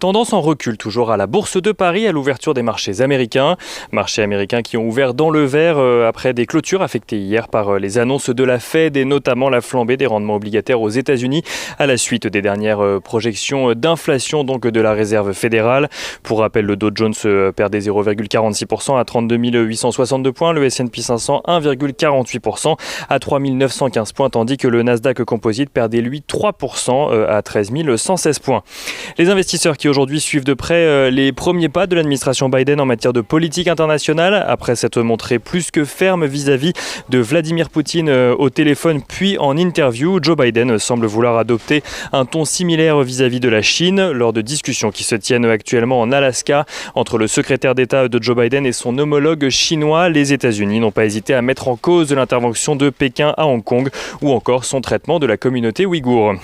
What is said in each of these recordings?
Tendance en recul toujours à la Bourse de Paris à l'ouverture des marchés américains. Marchés américains qui ont ouvert dans le vert après des clôtures affectées hier par les annonces de la Fed et notamment la flambée des rendements obligataires aux États-Unis à la suite des dernières projections d'inflation donc de la Réserve fédérale. Pour rappel, le Dow Jones perdait 0,46% à 32 862 points, le S&P 500 1,48% à 3 915 points, tandis que le Nasdaq Composite perdait lui 3% à 13 116 points. Les investisseurs qui aujourd'hui suivent de près les premiers pas de l'administration Biden en matière de politique internationale, après s'être montré plus que ferme vis-à-vis de Vladimir Poutine au téléphone puis en interview. Joe Biden semble vouloir adopter un ton similaire vis-à-vis de la Chine lors de discussions qui se tiennent actuellement en Alaska entre le secrétaire d'État de Joe Biden et son homologue chinois. Les États-Unis n'ont pas hésité à mettre en cause l'intervention de Pékin à Hong Kong ou encore son traitement de la communauté ouïghour.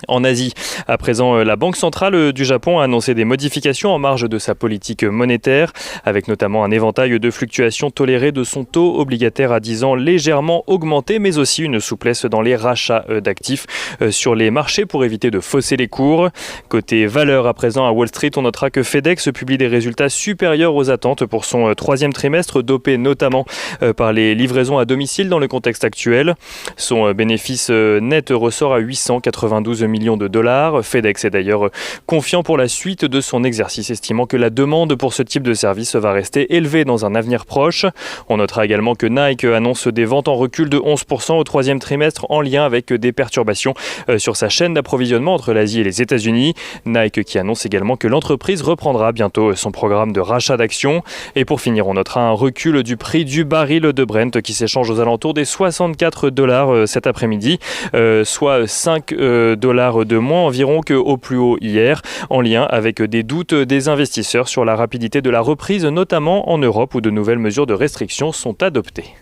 En Asie, à présent, la Banque centrale du Japon a annoncé des modifications en marge de sa politique monétaire, avec notamment un éventail de fluctuations tolérées de son taux obligataire à 10 ans légèrement augmenté, mais aussi une souplesse dans les rachats d'actifs sur les marchés pour éviter de fausser les cours. Côté valeur, à présent, à Wall Street, on notera que FedEx publie des résultats supérieurs aux attentes pour son troisième trimestre, dopé notamment par les livraisons à domicile dans le contexte actuel. Son bénéfice net ressort à 892 millions de dollars. FedEx est d'ailleurs confiant pour la suite de son exercice, estimant que la demande pour ce type de service va rester élevée dans un avenir proche. On notera également que Nike annonce des ventes en recul de 11% au troisième trimestre en lien avec des perturbations sur sa chaîne d'approvisionnement entre l'Asie et les États-Unis. Nike qui annonce également que l'entreprise reprendra bientôt son programme de rachat d'actions. Et pour finir, on notera un recul du prix du baril de Brent qui s'échange aux alentours des 64 dollars cet après-midi, soit 5 dollars de moins environ qu'au plus haut hier, en lien avec des doutes des investisseurs sur la rapidité de la reprise, notamment en Europe où de nouvelles mesures de restriction sont adoptées.